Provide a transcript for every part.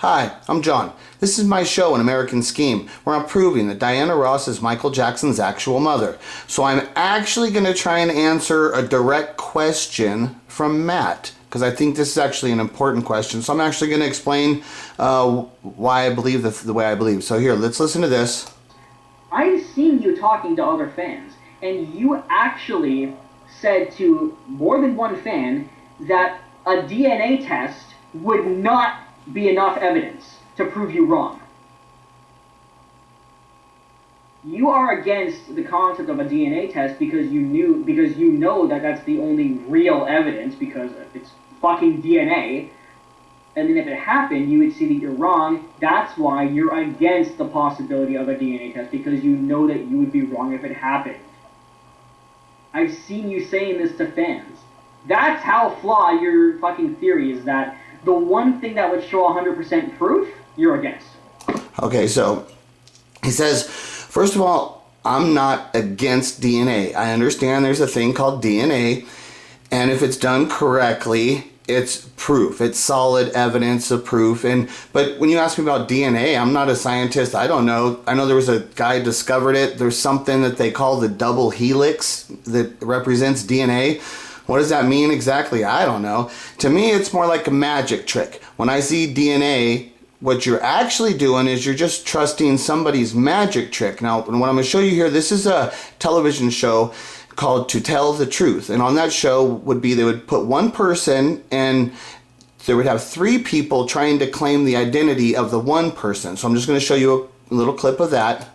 Hi, I'm John. This is my show, An American Scheme, where I'm proving that Diana Ross is Michael Jackson's actual mother. So I'm actually going to try and answer a direct question from Matt, because I think this is actually an important question. So I'm actually going to explain why I believe the way I believe. So here, let's listen to this. I've seen you talking to other fans, and you actually said to more than one fan that a DNA test would not be enough evidence to prove you wrong. You are against the concept of a DNA test because you know that that's the only real evidence because it's fucking DNA. And then if it happened, you would see that you're wrong. That's why you're against the possibility of a DNA test, because you know that you would be wrong if it happened. I've seen you saying this to fans. That's how flawed your fucking theory is, that the one thing that would show 100% proof, you're against. Okay, so he says, first of all, I'm not against DNA. I understand there's a thing called DNA, and if it's done correctly, it's proof. It's solid evidence of proof. But when you ask me about DNA, I'm not a scientist. I don't know. I know there was a guy who discovered it. There's something that they call the double helix that represents DNA. What does that mean exactly? I don't know. To me, it's more like a magic trick. When I see DNA, what you're actually doing is you're just trusting somebody's magic trick. Now, what I'm going to show you here, this is a television show called To Tell the Truth. And on that show would be, they would put one person and they would have three people trying to claim the identity of the one person. So I'm just going to show you a little clip of that.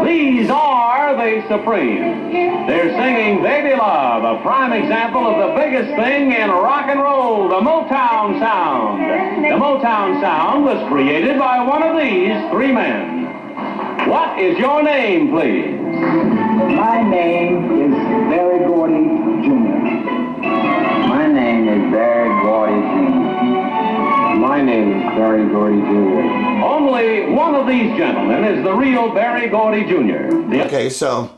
These are the Supremes. They're singing Baby Love, a prime example of the biggest thing in rock and roll, the Motown sound. The Motown sound was created by one of these three men. What is your name, please? My name is Barry Gordy Jr. My name is Barry Gordy Jr. My name is Barry Gordy Jr. Only one of these gentlemen is the real Barry Gordy Jr. Okay, so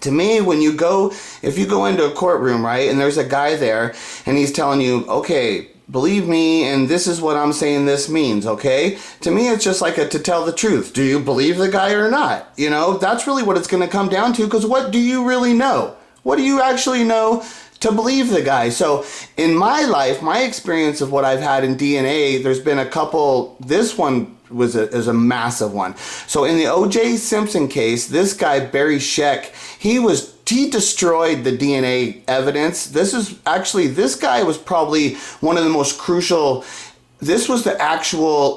to me, if you go into a courtroom, right, and there's a guy there and he's telling you, okay, believe me, and this is what I'm saying this means, okay? To me, it's just like to tell the truth. Do you believe the guy or not? You know, that's really what it's going to come down to, because what do you really know? What do you actually know to believe the guy? So in my life, my experience of what I've had in DNA, there's been a couple. This one is a massive one. So in the O.J. Simpson case, this guy, Barry Scheck, he destroyed the DNA evidence. This guy was probably one of the most crucial. This was the actual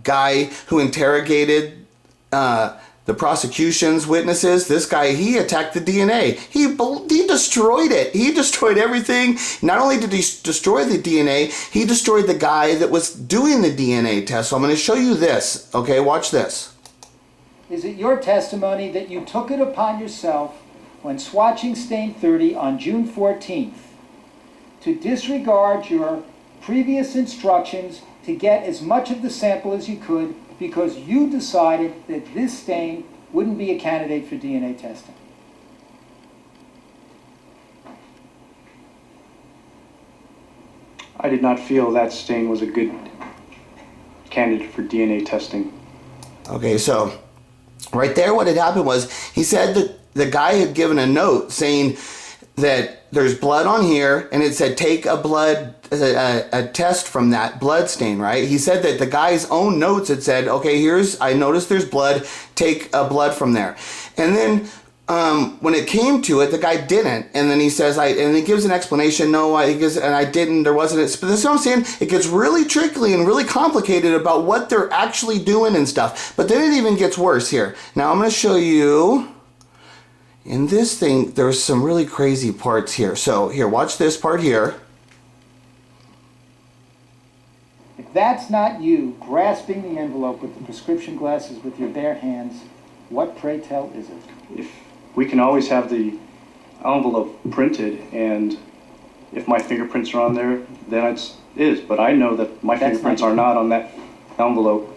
guy who interrogated the prosecution's witnesses. This guy, he attacked the DNA. He destroyed it. He destroyed everything. Not only did he destroy the DNA, he destroyed the guy that was doing the DNA test. So I'm going to show you this. Okay, watch this. Is it your testimony that you took it upon yourself when swatching stain 30 on June 14th to disregard your previous instructions to get as much of the sample as you could because you decided that this stain wouldn't be a candidate for DNA testing? I did not feel that stain was a good candidate for DNA testing. Okay, so right there what had happened was he said that the guy had given a note saying that there's blood on here, and it said take a test from that blood stain, right? He said that the guy's own notes had said, okay, I noticed there's blood, take a blood from there. And then when it came to it, the guy didn't. And then he says, and he gives an explanation, I didn't, there wasn't. But this is what I'm saying, it gets really tricky and really complicated about what they're actually doing and stuff. But then it even gets worse here. Now I'm going to show you. In this thing, there's some really crazy parts here. So here, watch this part here. If that's not you grasping the envelope with the prescription glasses with your bare hands, what, pray tell, is it? If we can always have the envelope printed, and if my fingerprints are on there, then it is. But I know that my fingerprints are not on that envelope.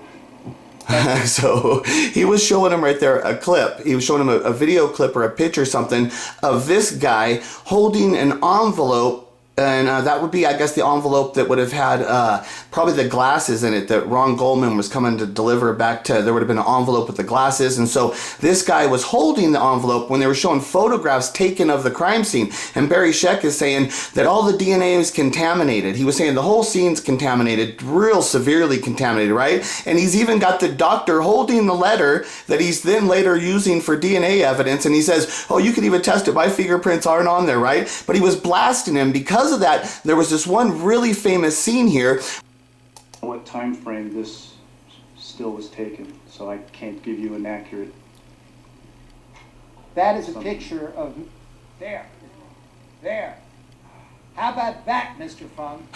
So he was showing him right there a clip. He was showing him a video clip or a picture or something of this guy holding an envelope And that would be, I guess, the envelope that would have had probably the glasses in it that Ron Goldman was coming to deliver back to. There would have been an envelope with the glasses. And so this guy was holding the envelope when they were showing photographs taken of the crime scene. And Barry Scheck is saying that all the DNA is contaminated. He was saying the whole scene's contaminated, real severely contaminated, right? And he's even got the doctor holding the letter that he's then later using for DNA evidence. And he says, oh, you could even test it. My fingerprints aren't on there, right? But he was blasting him because of that. There was this one really famous scene here. What time frame this still was taken, so I can't give you an accurate. That is a picture of, there. How about that, Mr. Fung?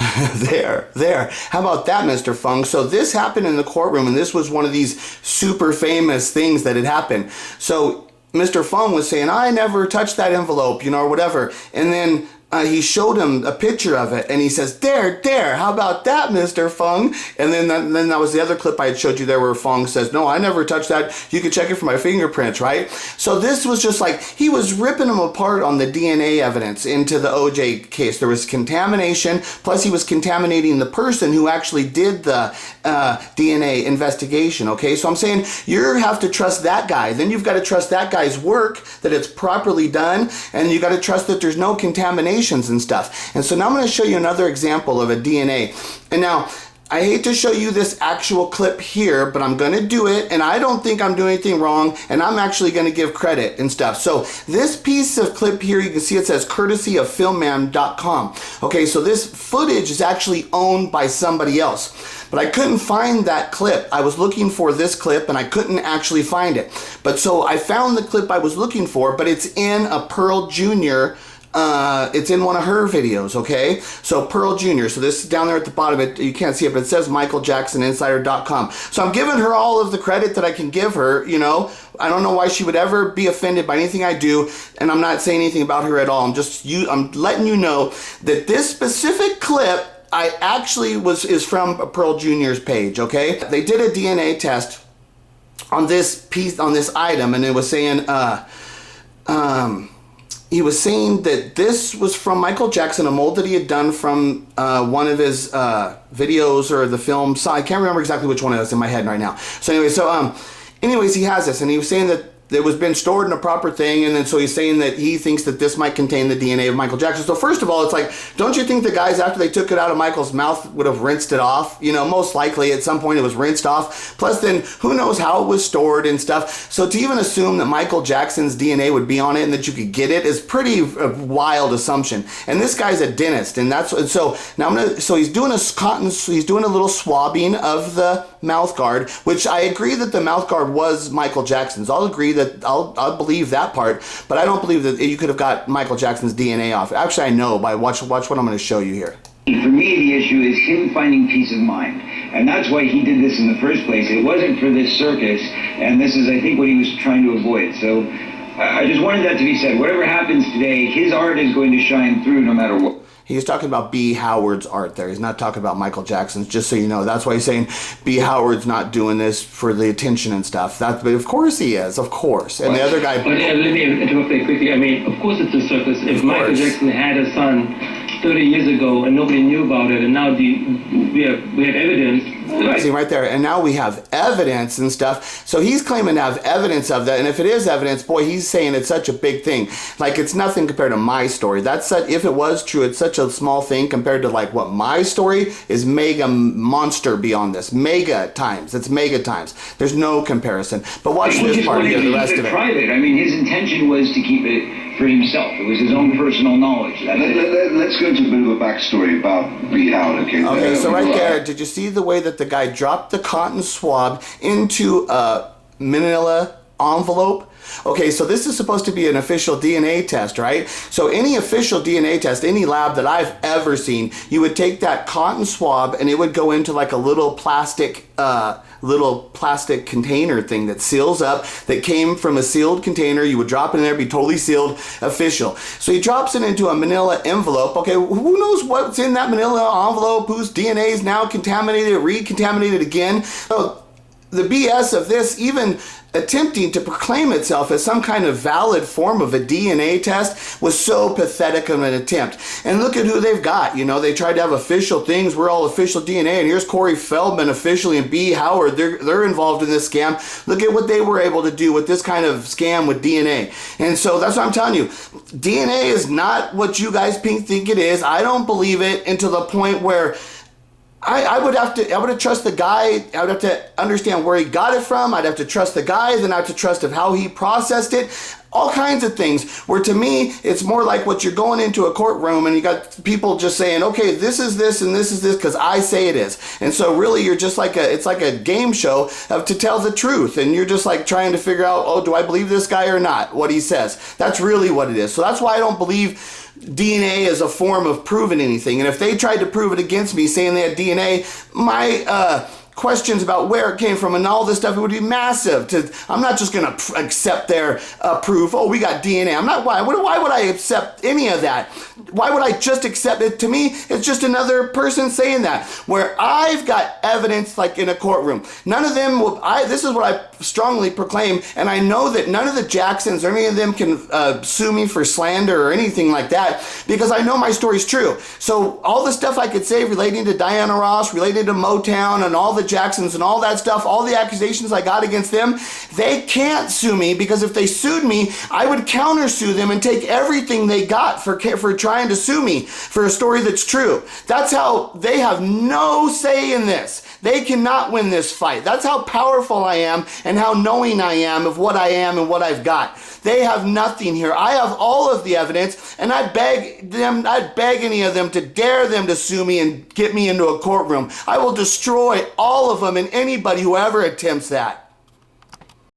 There. How about that, Mr. Fung? So this happened in the courtroom, and this was one of these super famous things that had happened. So Mr. Fung was saying, I never touched that envelope, or whatever. And then he showed him a picture of it, and he says, there, how about that, Mr. Fung? And then that was the other clip I had showed you there where Fung says, no, I never touched that. You can check it for my fingerprints, right? So this was just like, he was ripping him apart on the DNA evidence into the OJ case. There was contamination, plus he was contaminating the person who actually did the DNA investigation, okay? So I'm saying you have to trust that guy. Then you've got to trust that guy's work, that it's properly done, and you got to trust that there's no contamination and stuff. And so now I'm going to show you another example of a DNA. And now, I hate to show you this actual clip here, but I'm going to do it, and I don't think I'm doing anything wrong, and I'm actually going to give credit and stuff. So this piece of clip here, you can see it says courtesy of filmmam.com. Okay, so this footage is actually owned by somebody else. But I couldn't find that clip. I was looking for this clip, and I couldn't actually find it. But so I found the clip I was looking for, but it's in a Pearl Jr. It's in one of her videos, okay? So Pearl Jr. So this is down there at the bottom. You can't see it, but it says MichaelJacksonInsider.com. So I'm giving her all of the credit that I can give her, I don't know why she would ever be offended by anything I do, and I'm not saying anything about her at all. I'm letting you know that this specific clip I actually is from Pearl Jr.'s page, okay? They did a DNA test on this piece, on this item, and it was saying, he was saying that this was from Michael Jackson, a mold that he had done from one of his videos or the film. So I can't remember exactly which one it was in my head right now. So anyway, he has this, and he was saying that it was been stored in a proper thing, and then so he's saying that he thinks that this might contain the DNA of Michael Jackson. So first of all, it's like, don't you think the guys, after they took it out of Michael's mouth, would have rinsed it off? Most likely at some point it was rinsed off. Plus then, who knows how it was stored and stuff. So to even assume that Michael Jackson's DNA would be on it and that you could get it is pretty wild assumption. And this guy's a dentist, and so he's doing a little swabbing of the mouth guard, which I agree that the mouth guard was Michael Jackson's. I'll agree that I'll believe that part, but I don't believe that you could have got Michael Jackson's DNA off. Actually, I know by watch what I'm going to show you here. For me, the issue is him finding peace of mind. And that's why he did this in the first place. It wasn't for this circus, and this is, I think, what he was trying to avoid. So I just wanted that to be said. Whatever happens today, his art is going to shine through no matter what. He's talking about B. Howard's art there. He's not talking about Michael Jackson's, just so you know. That's why he's saying B. Howard's not doing this for the attention and stuff. But of course he is, of course. And the other guy... But let me interrupt very quickly. I mean, of course it's a circus. If Michael Jackson had a son 30 years ago and nobody knew about it, and now we have evidence... See right there, and now we have evidence and stuff. So he's claiming to have evidence of that, and if it is evidence, boy, he's saying it's such a big thing. Like, it's nothing compared to my story. That's such, if it was true, it's such a small thing compared to like what my story is. Mega monster beyond this, mega times. It's mega times. There's no comparison. But watch this part here, the rest of it. Private. I mean, his intention was to keep it for himself. It was his own personal knowledge. Let's go into a bit of a backstory about B. Howard. Okay, so right there, did you see the way that the guy dropped the cotton swab into a manila envelope? Okay, so this is supposed to be an official DNA test, right? So any official DNA test, any lab that I've ever seen, you would take that cotton swab and it would go into like a little plastic container thing that seals up, that came from a sealed container. You would drop it in there, be totally sealed, official. So he drops it into a manila envelope. Okay, who knows what's in that manila envelope, whose DNA is now contaminated, recontaminated again. So the BS of this even attempting to proclaim itself as some kind of valid form of a DNA test was so pathetic of an attempt. And look at who they've got. You know, they tried to have official things. We're all official DNA. And here's Corey Feldman officially and B. Howard. They're involved in this scam. Look at what they were able to do with this kind of scam with DNA. And so that's what I'm telling you. DNA is not what you guys think it is. I don't believe it, and to the point where I would have to trust the guy. I would have to understand where he got it from. I'd have to trust the guy. Then I have to trust of how he processed it. All kinds of things where, to me, it's more like what you're going into a courtroom and you got people just saying, okay, this is this and this is this because I say it is. And so really you're just like it's like a game show to tell the truth. And you're just like trying to figure out, oh, do I believe this guy or not? What he says. That's really what it is. So that's why I don't believe DNA is a form of proving anything. And if they tried to prove it against me saying they had DNA, my questions about where it came from and all this stuff, it would be massive. I'm not just going to accept their proof. Oh, we got DNA. I'm not. Why would I accept any of that? Why would I just accept it? To me, it's just another person saying that. Where I've got evidence, like in a courtroom. None of them will. This is what I strongly proclaim, and I know that none of the Jacksons or any of them can sue me for slander or anything like that, because I know my story's true. So all the stuff I could say relating to Diana Ross, related to Motown and all the Jacksons and all that stuff, all the accusations I got against them, they can't sue me, because if they sued me, I would countersue them and take everything they got for trying to sue me for a story that's true. That's how they have no say in this. They cannot win this fight. That's how powerful I am and how knowing I am of what I am and what I've got. They have nothing here. I have all of the evidence, and I'd beg any of them to dare them to sue me and get me into a courtroom. I will destroy all of them and anybody who ever attempts that.